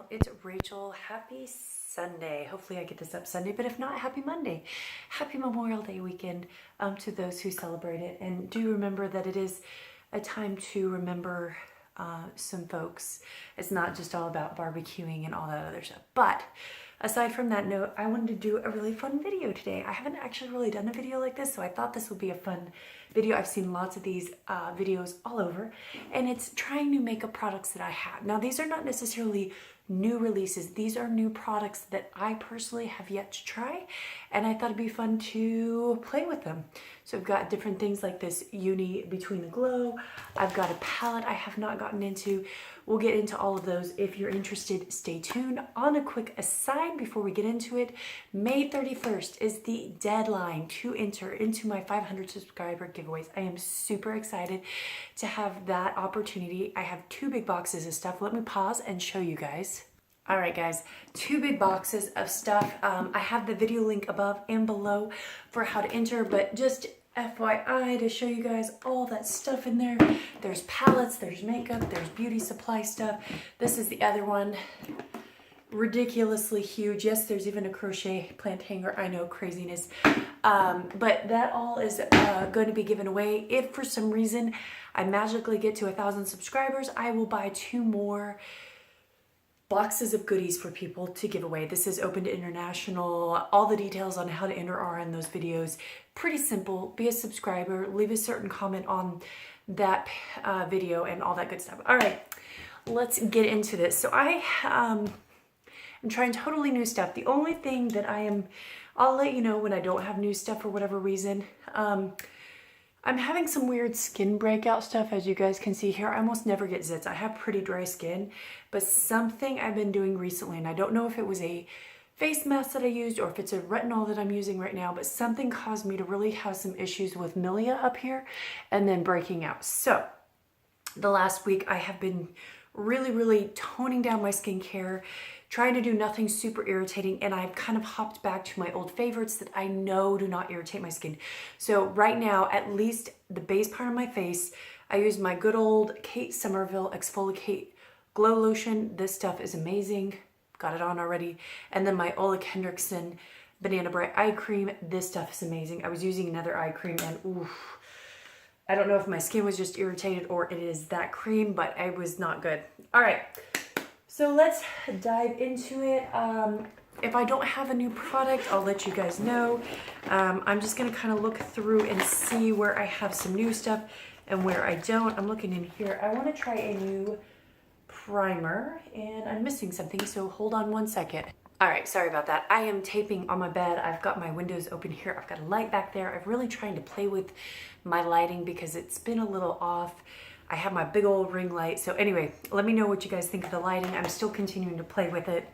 y'all, it's Rachel. Happy Sunday. Hopefully I get this up Sunday, but if not, happy Monday. Happy Memorial Day weekend to those who celebrate it. And do remember that it is a time to remember some folks. It's not just all about barbecuing and all that other stuff. But aside from that note, I wanted to do a really fun video today. I haven't actually really done a video like this, so I thought this would be a fun video. I've seen lots of these videos all over, and it's trying new makeup products that I have. Now, these are not necessarily new releases. These are new products that I personally have yet to try, and I thought it'd be fun to play with them. So I've got different things like this Uni Between the Glow. I've got a palette I have not gotten into. We'll get into all of those. If you're interested, stay tuned. On a quick aside before we get into it, May 31st is the deadline to enter into my 500 subscriber giveaways. I am super excited to have that opportunity. I have 2 big boxes of stuff. Let me pause and show you guys. All right, guys, 2 big boxes of stuff. I have the video link above and below for how to enter, but just FYI to show you guys all that stuff in there. There's palettes, there's makeup, there's beauty supply stuff. This is the other one, ridiculously huge. Yes, there's even a crochet plant hanger. I know, craziness. But that all is going to be given away. If for some reason I magically get to 1,000 subscribers, I will buy 2 more boxes of goodies for people to give away. This is open to international. All the details on how to enter are in those videos. Pretty simple. Be a subscriber, leave a certain comment on that video and all that good stuff. All right, let's get into this. So I'm trying totally new stuff. The only thing that I'll let you know when I don't have new stuff for whatever reason. I'm having some weird skin breakout stuff, as you guys can see here. I almost never get zits. I have pretty dry skin, but something I've been doing recently, and I don't know if it was a face mask that I used or if it's a retinol that I'm using right now, but something caused me to really have some issues with milia up here and then breaking out. So the last week I have been really toning down my skincare, trying to do nothing super irritating, and I've kind of hopped back to my old favorites that I know do not irritate my skin. So right now, at least the base part of my face, I use my good old Kate Somerville Exfoliate Glow Lotion. This stuff is amazing. Got it on already. And then my Ole Kendrickson Banana Bright Eye Cream. This stuff is amazing. I was using another eye cream and oof, I don't know if my skin was just irritated or it is that cream, but it was not good. All right. So let's dive into it. If I don't have a new product, I'll let you guys know. I'm just gonna kind of look through and see where I have some new stuff and where I don't. I'm looking in here. I wanna try a new primer and I'm missing something, so hold on one second. All right, sorry about that. I am taping on my bed. I've got my windows open here. I've got a light back there. I'm really trying to play with my lighting because it's been a little off. I have my big old ring light. So anyway, let me know what you guys think of the lighting. I'm still continuing to play with it.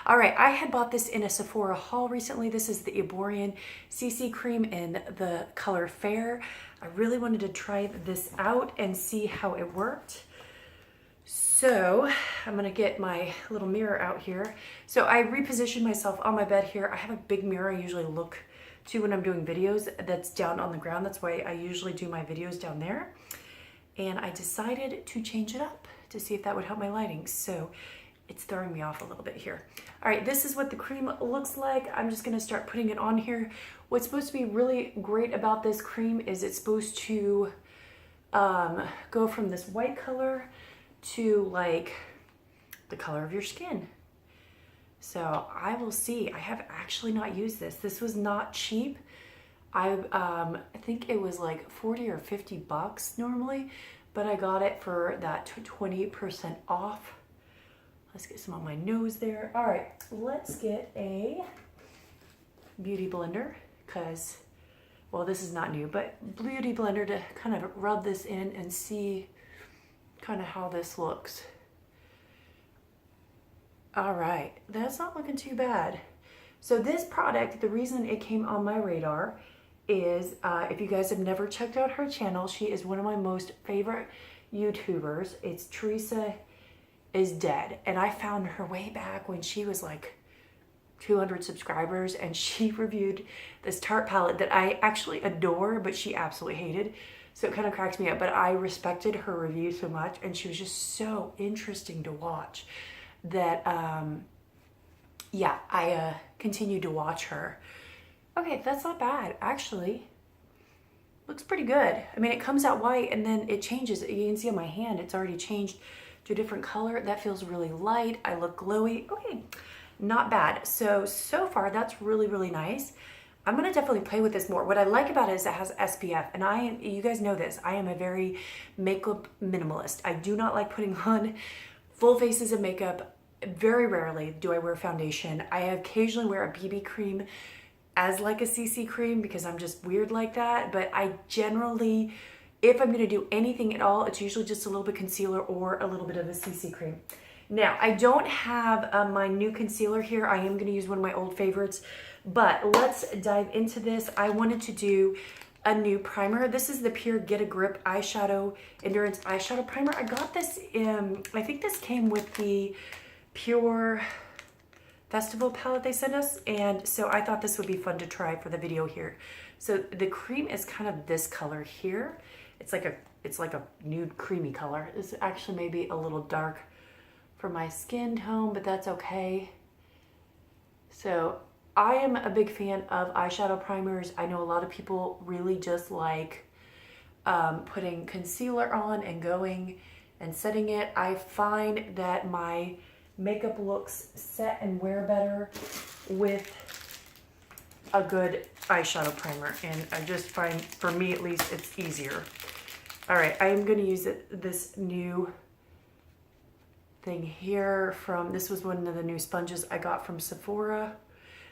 All right, I had bought this in a Sephora haul recently. This is the Eborian CC cream in the color Fair. I really wanted to try this out and see how it worked. So I'm gonna get my little mirror out here. So I repositioned myself on my bed here. I have a big mirror I usually look to when I'm doing videos that's down on the ground. That's why I usually do my videos down there. And I decided to change it up to see if that would help my lighting. So it's throwing me off a little bit here. All right, this is what the cream looks like. I'm just gonna start putting it on here. What's supposed to be really great about this cream is it's supposed to go from this white color to like the color of your skin. So I will see. I have actually not used this. This was not cheap. I think it was like 40 or 50 bucks normally, but I got it for that 20% off. Let's get some on my nose there. All right, let's get a beauty blender because, well, this is not new, but beauty blender to kind of rub this in and see kind of how this looks. All right, that's not looking too bad. So this product, the reason it came on my radar is if you guys have never checked out her channel, she is one of my most favorite YouTubers. It's Teresa is Dead. And I found her way back when she was like 200 subscribers and she reviewed this Tarte palette that I actually adore, but she absolutely hated. So it kind of cracks me up, but I respected her review so much and she was just so interesting to watch. that, yeah, I continued to watch her. Okay, that's not bad, actually. Looks pretty good. I mean, it comes out white and then it changes. You can see on my hand, it's already changed to a different color. That feels really light. I look glowy. Okay, not bad. So far, that's really, really nice. I'm gonna definitely play with this more. What I like about it is it has SPF, and you guys know this, I am a very makeup minimalist. I do not like putting on full faces of makeup. Very rarely do I wear foundation. I occasionally wear a BB cream as like a CC cream because I'm just weird like that. But I generally, if I'm gonna do anything at all, it's usually just a little bit concealer or a little bit of a CC cream. Now, I don't have my new concealer here. I am gonna use one of my old favorites, but let's dive into this. I wanted to do a new primer. This is the Pure Get a Grip Eyeshadow Endurance Eyeshadow Primer. I got this, I think this came with the Pure Festival palette they sent us, and so I thought this would be fun to try for the video here. So the cream is kind of this color here. It's like a nude creamy color. This actually may be a little dark for my skin tone, but that's okay. So I am a big fan of eyeshadow primers. I know a lot of people really just like putting concealer on and going and setting it. I find that my makeup looks set and wear better with a good eyeshadow primer, and I just find, for me at least, it's easier. All right, I am going to use this new thing here from, this was one of the new sponges I got from Sephora.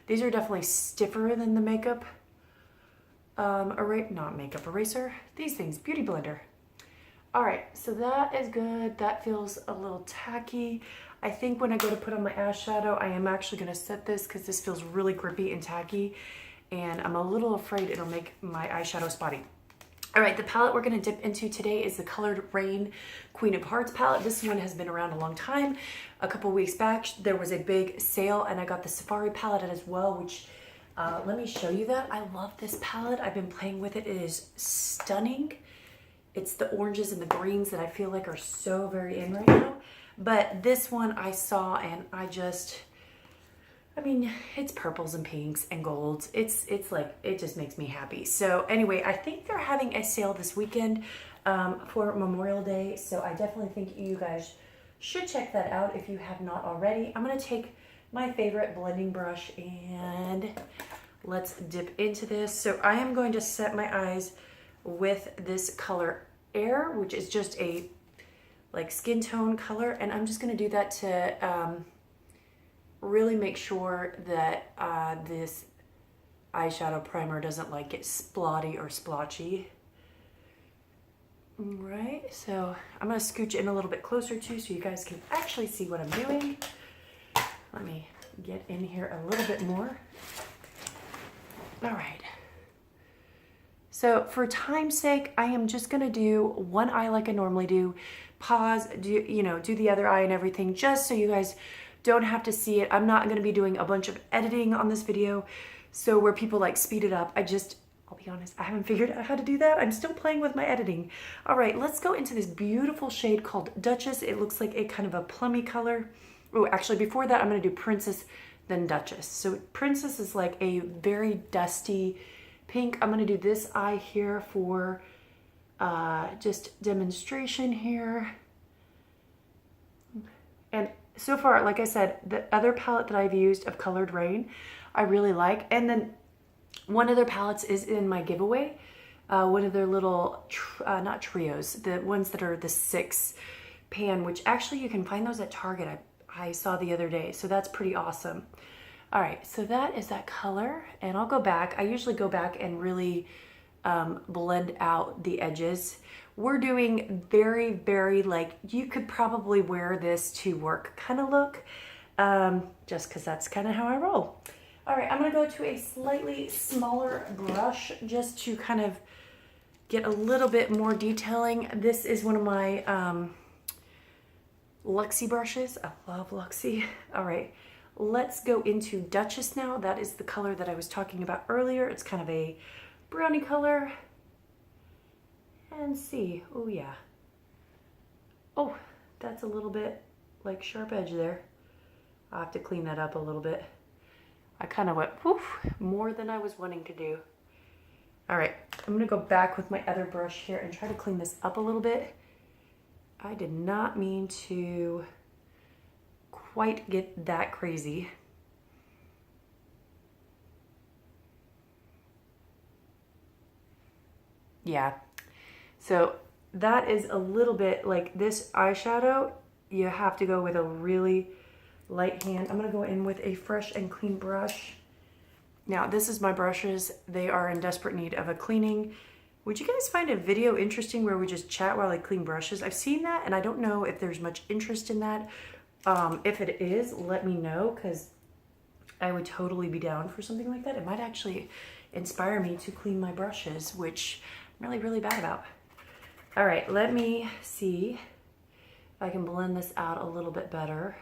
These are definitely stiffer than the makeup not makeup eraser, these things, Beauty Blender. All right, so that is good. That feels a little tacky. I think when I go to put on my eyeshadow, I am actually going to set this because this feels really grippy and tacky, and I'm a little afraid it'll make my eyeshadow spotty. All right, the palette we're going to dip into today is the Colored Raine Queen of Hearts palette. This one has been around a long time. A couple weeks back, there was a big sale, and I got the Safari palette as well, which, let me show you that. I love this palette. I've been playing with it. It is stunning. It's the oranges and the greens that I feel like are so very in right now. But this one I saw, and I mean, it's purples and pinks and golds. It's like, it just makes me happy. So anyway, I think they're having a sale this weekend for Memorial Day. So I definitely think you guys should check that out if you have not already. I'm gonna take my favorite blending brush and let's dip into this. So I am going to set my eyes with this color Air, which is just a like skin tone color, and I'm just going to do that to really make sure that this eyeshadow primer doesn't like get splotty or splotchy. Right, so I'm going to scooch in a little bit closer too so you guys can actually see what I'm doing. Let me get in here a little bit more. All right. So for time's sake, I am just gonna do one eye like I normally do, pause, do the other eye and everything, just so you guys don't have to see it. I'm not gonna be doing a bunch of editing on this video, so where people like speed it up, I'll be honest, I haven't figured out how to do that. I'm still playing with my editing. All right, let's go into this beautiful shade called Duchess. It looks like a kind of a plummy color. Oh, actually before that, I'm gonna do Princess, then Duchess. So Princess is like a very dusty pink. I'm going to do this eye here for just demonstration here. And so far, like I said, the other palette that I've used of Colored Raine, I really like. And then one of their palettes is in my giveaway. One of their little, not trios, the ones that are the 6 pan, which actually you can find those at Target. I saw the other day. So that's pretty awesome. All right, so that is that color, and I'll go back. I usually go back and really blend out the edges. We're doing very, very, like, you could probably wear this to work kind of look, just because that's kind of how I roll. All right, I'm gonna go to a slightly smaller brush just to kind of get a little bit more detailing. This is one of my Luxie brushes. I love Luxie. All right. Let's go into Duchess now. That is the color that I was talking about earlier. It's kind of a brownie color. And see, oh yeah. Oh, that's a little bit like sharp edge there. I'll have to clean that up a little bit. I kind of went, whew, more than I was wanting to do. All right, I'm gonna go back with my other brush here and try to clean this up a little bit. I did not mean to quite get that crazy. Yeah, so that is a little bit like this eyeshadow. You have to go with a really light hand. I'm gonna go in with a fresh and clean brush. Now, this is my brushes. They are in desperate need of a cleaning. Would you guys find a video interesting where we just chat while I clean brushes? I've seen that and I don't know if there's much interest in that. If it is, let me know, because I would totally be down for something like that. It might actually inspire me to clean my brushes, which I'm really, really bad about. All right, let me see if I can blend this out a little bit better.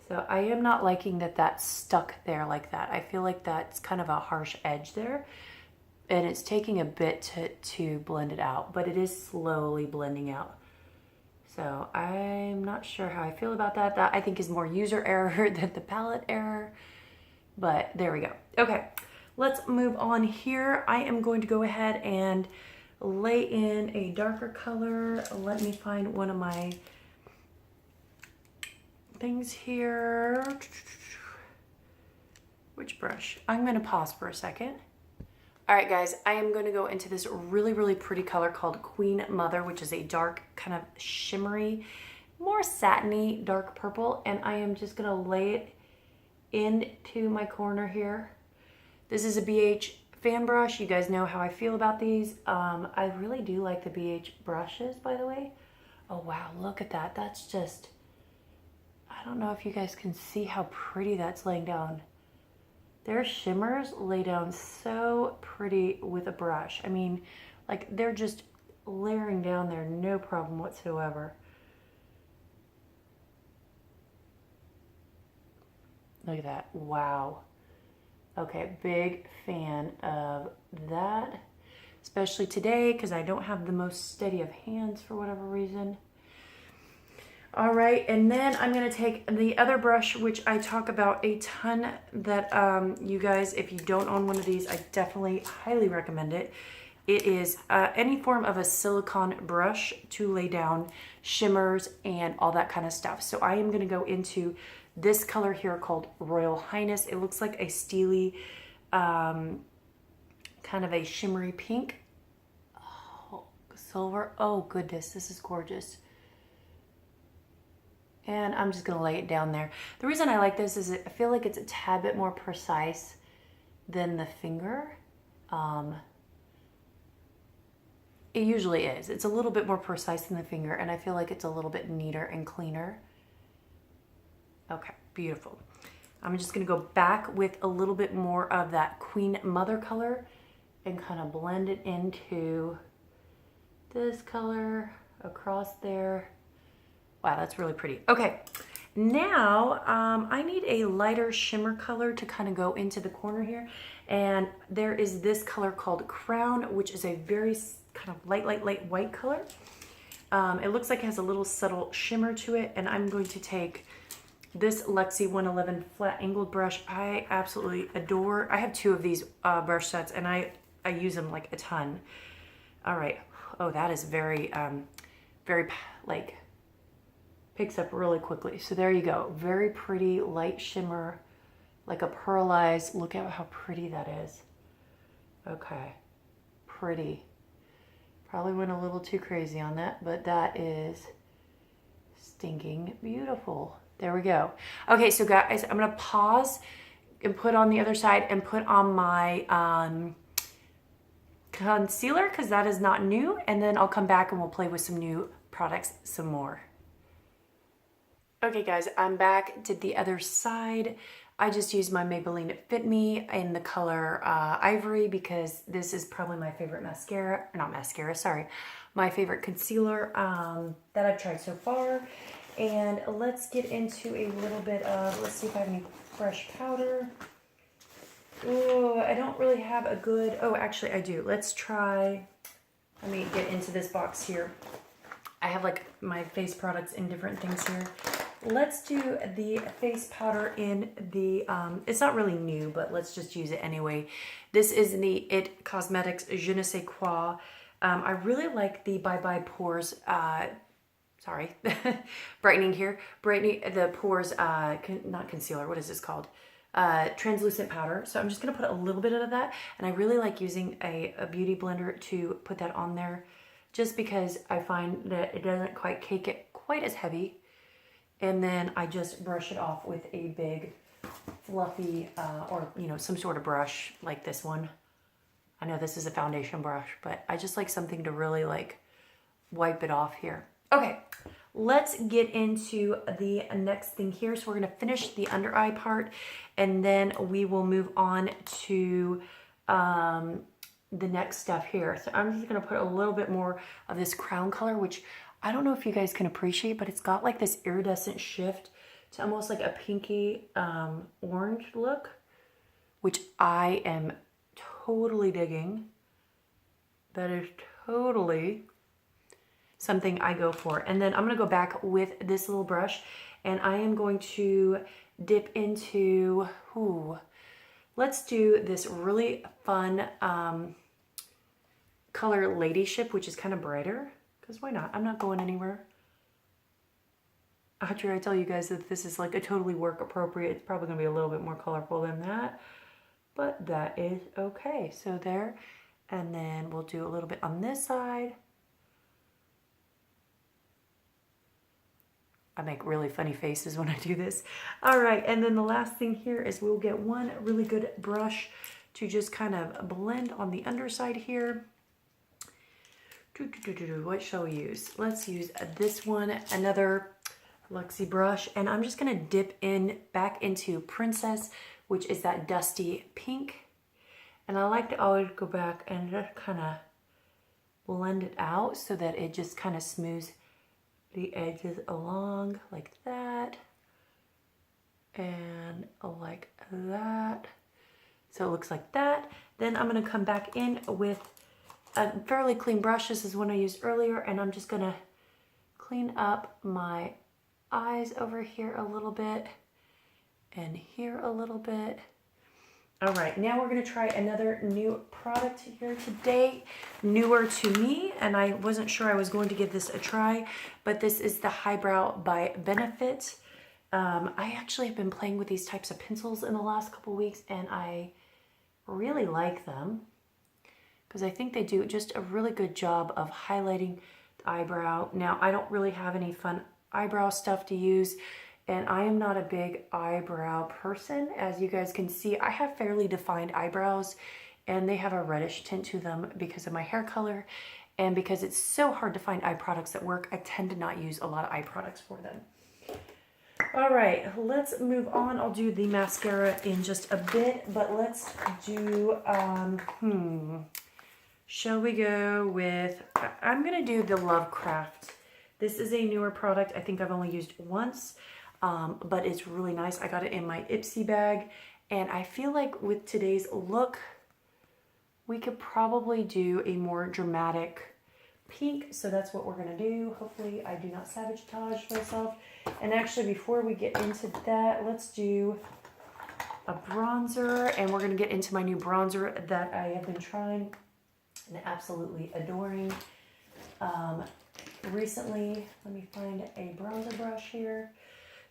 So I am not liking that that's stuck there like that. I feel like that's kind of a harsh edge there, and it's taking a bit to blend it out, but it is slowly blending out. So I'm not sure how I feel about that. That I think is more user error than the palette error, but there we go. Okay, let's move on here. I am going to go ahead and lay in a darker color. Let me find one of my things here. Which brush? I'm gonna pause for a second. All right, guys, I am going to go into this really, really pretty color called Queen Mother, which is a dark, kind of shimmery, more satiny, dark purple. And I am just going to lay it into my corner here. This is a BH fan brush. You guys know how I feel about these. I really do like the BH brushes, by the way. Oh, wow, look at that. That's just, I don't know if you guys can see how pretty that's laying down. Their shimmers lay down so pretty with a brush. I mean, like they're just layering down there, no problem whatsoever. Look at that, wow. Okay, big fan of that, especially today because I don't have the most steady of hands for whatever reason. All right, and then I'm gonna take the other brush, which I talk about a ton, that you guys, if you don't own one of these, I definitely highly recommend it. It is any form of a silicone brush to lay down shimmers and all that kind of stuff. So I am gonna go into this color here called Royal Highness. It looks like a steely, kind of a shimmery pink. Oh, silver, oh goodness, this is gorgeous. And I'm just gonna lay it down there. The reason I like this is I feel like it's a tad bit more precise than the finger. It usually is. It's a little bit more precise than the finger, and I feel like it's a little bit neater and cleaner. Okay, beautiful. I'm just gonna go back with a little bit more of that Queen Mother color and kind of blend it into this color across there. Wow, that's really pretty. Okay, now I need a lighter shimmer color to kind of go into the corner here. And there is this color called Crown, which is a very kind of light white color. It looks like it has a little subtle shimmer to it. And I'm going to take this Lexi 111 flat angled brush. I absolutely adore. I have two of these brush sets and I use them like a ton. All right. Oh, that is very, very like, picks up really quickly. So there you go. Very pretty light shimmer, like a pearlized. Look at how pretty that is. Okay, pretty. Probably went a little too crazy on that, but that is stinking beautiful. There we go. Okay, so guys, I'm gonna pause and put on the other side and put on my concealer because that is not new, and then I'll come back and we'll play with some new products some more. Okay guys, I'm back, did the other side. I just used my Maybelline Fit Me in the color Ivory because this is probably my favorite mascara, not mascara, sorry, my favorite concealer that I've tried so far. And let's get into a little bit of, let's see if I have any fresh powder. Oh, I don't really have a good, oh, actually I do. Let's try, let me get into this box here. I have like my face products in different things here. Let's do the face powder in the, it's not really new, but let's just use it anyway. This is the It Cosmetics Je ne sais quoi. I really like the Bye Bye Pores, sorry, brightening here. Brightening the pores, not concealer, what is this called? Translucent powder. So I'm just going to put a little bit of that. And I really like using a beauty blender to put that on there, just because I find that it doesn't quite cake it quite as heavy. And then I just brush it off with a big fluffy, or, you know, some sort of brush like this one. I know this is a foundation brush, but I just like something to really like wipe it off here. Okay, let's get into the next thing here. So we're gonna finish the under eye part, and then we will move on to the next stuff here. So I'm just gonna put a little bit more of this crown color, which I don't know if you guys can appreciate, but it's got like this iridescent shift to almost like a pinky orange look, which I am totally digging. That is totally something I go for. And then I'm gonna go back with this little brush, and I am going to dip into, let's do this really fun color Ladyship, which is kind of brighter, because why not? I'm not going anywhere. After I tell you guys that this is like a totally work appropriate, it's probably gonna be a little bit more colorful than that, but that is okay. So there, and then we'll do a little bit on this side. I make really funny faces when I do this. All right, and then the last thing here is we'll get one really good brush to just kind of blend on the underside here. What shall we use? Let's use this one, another Luxie brush, and I'm just gonna dip in back into Princess, which is that dusty pink. And I like to always go back and just kind of blend it out so that it just kind of smooths the edges along like that and like that. So it looks like that. Then I'm going to come back in with a fairly clean brush. This is one I used earlier, and I'm just going to clean up my eyes over here a little bit and here a little bit. All right, now we're gonna try another new product here today, newer to me, and I wasn't sure I was going to give this a try, but this is the Highbrow by Benefit. I actually have been playing with these types of pencils in the last couple weeks, and I really like them because I think they do just a really good job of highlighting the eyebrow. Now, I don't really have any fun eyebrow stuff to use, and I am not a big eyebrow person. As you guys can see, I have fairly defined eyebrows, and they have a reddish tint to them because of my hair color, and because it's so hard to find eye products that work, I tend to not use a lot of eye products for them. All right, let's move on. I'll do the mascara in just a bit, but let's do, shall we go with, I'm gonna do the Lovecraft. This is a newer product. I think I've only used once. But it's really nice. I got it in my Ipsy bag, and I feel like with today's look, we could probably do a more dramatic pink, so that's what we're gonna do. Hopefully I do not sabotage myself. And actually, before we get into that, let's do a bronzer, and we're gonna get into my new bronzer that I have been trying and absolutely adoring recently. Let me find a bronzer brush here.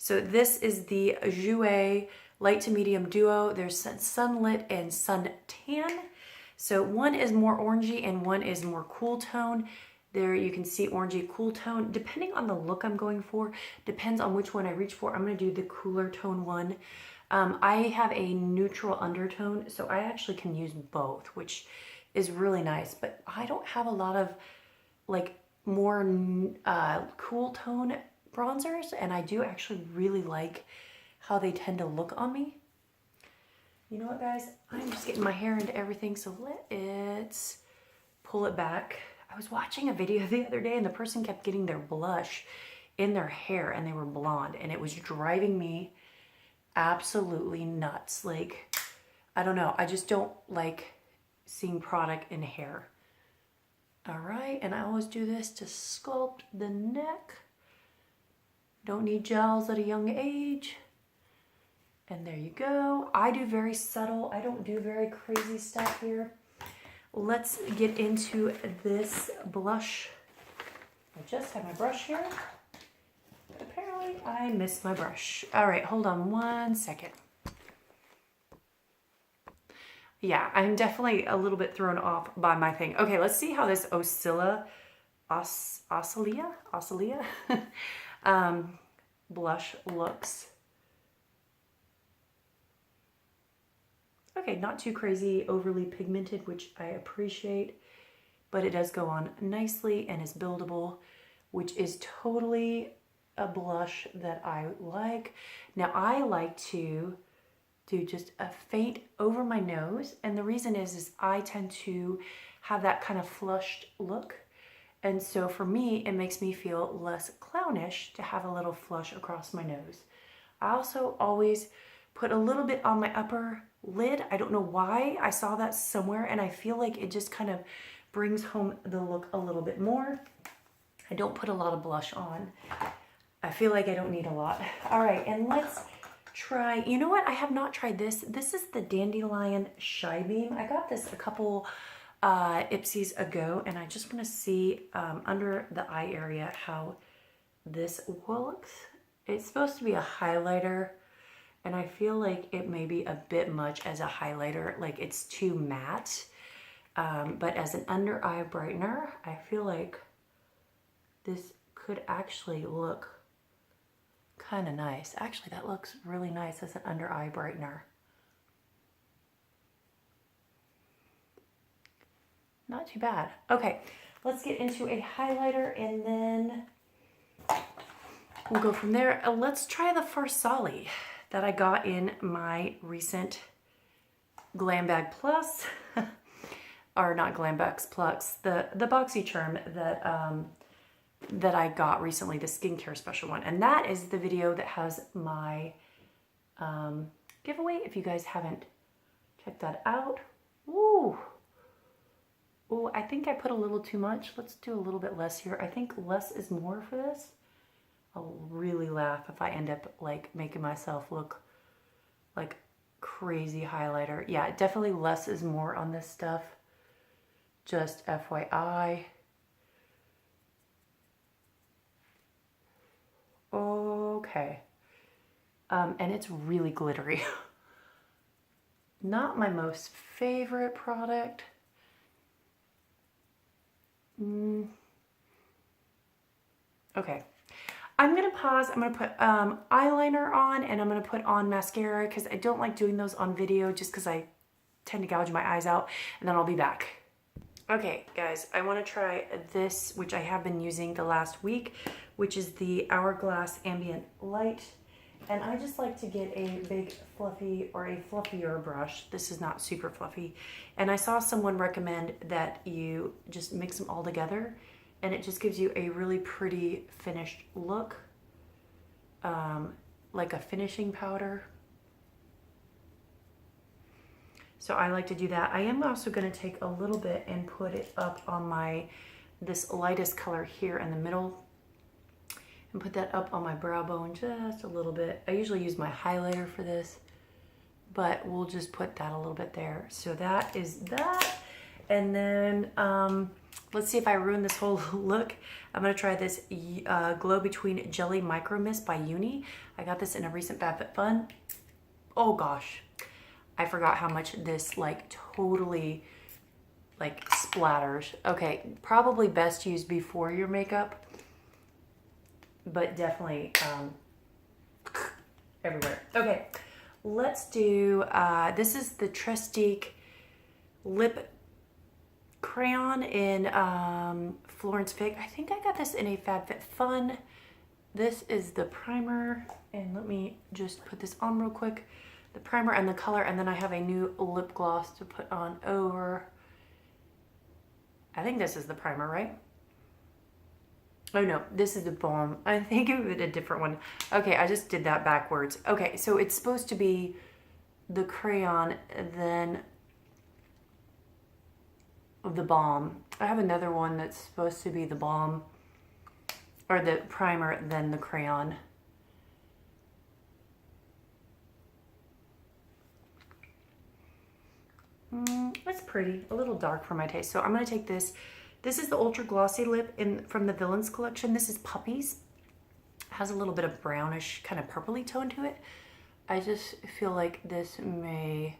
So this is the Jouer Light to Medium Duo. There's Sunlit and Sun Tan. So one is more orangey and one is more cool tone. There you can see orangey, cool tone. Depending on the look I'm going for, depends on which one I reach for. I'm gonna do the cooler tone one. I have a neutral undertone, so I actually can use both, which is really nice. But I don't have a lot of like more cool tone bronzers, and I do actually really like how they tend to look on me. You know what, guys? I'm just getting my hair into everything, so let's pull it back. I was watching a video the other day, and the person kept getting their blush in their hair, and they were blonde, and it was driving me absolutely nuts. Like, I don't know. I just don't like seeing product in hair. All right, and I always do this to sculpt the neck. Don't need gels at a young age. And there you go. I do very subtle. I don't do very crazy stuff here. Let's get into this blush. I just have my brush here. But apparently I missed my brush. All right, hold on one second. Yeah, I'm definitely a little bit thrown off by my thing. Okay, let's see how this Oscilla blush looks. Okay, not too crazy, overly pigmented, which I appreciate, but it does go on nicely and is buildable, which is totally a blush that I like. Now, I like to do just a faint over my nose, and the reason is I tend to have that kind of flushed look, and so for me, it makes me feel less clownish to have a little flush across my nose. I also always put a little bit on my upper lid. I don't know why. I saw that somewhere, and I feel like it just kind of brings home the look a little bit more. I don't put a lot of blush on. I feel like I don't need a lot. All right, and let's try, you know what? I have not tried this. This is the Dandelion Shy Beam. I got this a couple Ipsies ago, and I just want to see under the eye area how this looks. It's supposed to be a highlighter, and I feel like it may be a bit much as a highlighter, like it's too matte. But as an under eye brightener, I feel like this could actually look kind of nice. Actually, that looks really nice as an under eye brightener. Not too bad. Okay, let's get into a highlighter and then we'll go from there. Let's try the Farsali that I got in my recent Glam Bag Plus, or not Glam Bags Plus, the BoxyCharm that I got recently, the skincare special one. And that is the video that has my giveaway, if you guys haven't checked that out. Ooh. Ooh, I think I put a little too much. Let's do a little bit less here. I think less is more for this. I'll really laugh if I end up like making myself look like crazy highlighter. Yeah, definitely less is more on this stuff. Just FYI. Okay. And it's really glittery. Not my most favorite product. Okay. I'm going to pause. I'm going to put eyeliner on, and I'm going to put on mascara because I don't like doing those on video just because I tend to gouge my eyes out, and then I'll be back. Okay, guys, I want to try this, which I have been using the last week, which is the Hourglass Ambient Light. And I just like to get a big fluffy or a fluffier brush. This is not super fluffy. And I saw someone recommend that you just mix them all together, and it just gives you a really pretty finished look, like a finishing powder. So I like to do that. I am also going to take a little bit and put it up on this lightest color here in the middle, and put that up on my brow bone just a little bit. I usually use my highlighter for this, but we'll just put that a little bit there. So that is that. And then let's see if I ruin this whole look. I'm going to try this Glow Between Jelly Micro Mist by Uni. I got this in a recent FabFitFun. Oh gosh, I forgot how much this like totally like splatters. Okay, probably best used before your makeup, but definitely everywhere. Okay, let's do, this is the Trestique Lip Crayon in Florence Fig. I think I got this in a FabFitFun. This is the primer, and let me just put this on real quick. The primer and the color, and then I have a new lip gloss to put on over. I think this is the primer, right? Oh no, this is the balm. I think it was a different one. Okay, I just did that backwards. Okay, so it's supposed to be the crayon than the balm. I have another one that's supposed to be the balm or the primer than the crayon. That's pretty, a little dark for my taste. So I'm gonna take this. This is the Ultra Glossy Lip from the Villains collection. This is Puppies. It has a little bit of brownish, kind of purpley tone to it. I just feel like this may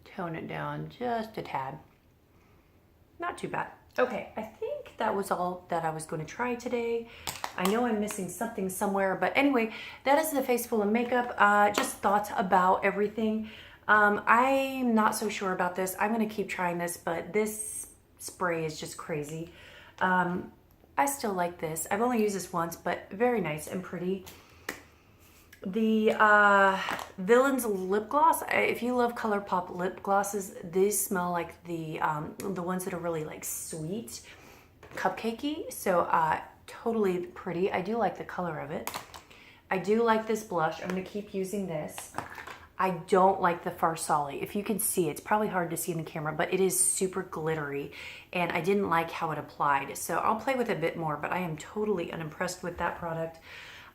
tone it down just a tad. Not too bad. Okay, I think that was all that I was going to try today. I know I'm missing something somewhere, but anyway, that is the face full of makeup. Just thoughts about everything. I'm not so sure about this. I'm going to keep trying this, but this spray is just crazy. I still like this. I've only used this once, but very nice and pretty. The Villains lip gloss. If you love ColourPop lip glosses, these smell like the ones that are really like sweet, cupcakey. So totally pretty. I do like the color of it. I do like this blush. I'm gonna keep using this. I don't like the Farsali. If you can see, it's probably hard to see in the camera, but it is super glittery and I didn't like how it applied. So I'll play with it a bit more, but I am totally unimpressed with that product.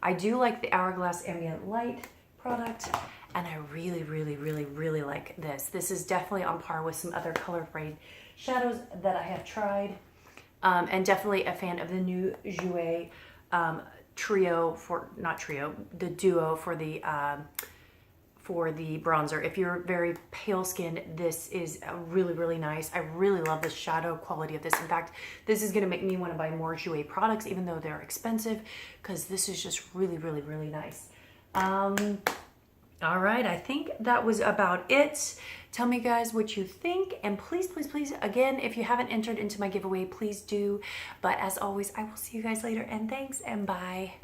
I do like the Hourglass Ambient Light product, and I really, really, really, really like this. This is definitely on par with some other color grade shadows that I have tried, and definitely a fan of the new Jouer trio the duo for the bronzer. If you're very pale skinned, this is really, really nice. I really love the shadow quality of this. In fact, this is gonna make me wanna buy more Jouer products, even though they're expensive, because this is just really, really, really nice. All right, I think that was about it. Tell me guys what you think, and please, please, please, again, if you haven't entered into my giveaway, please do. But as always, I will see you guys later, and thanks, and bye.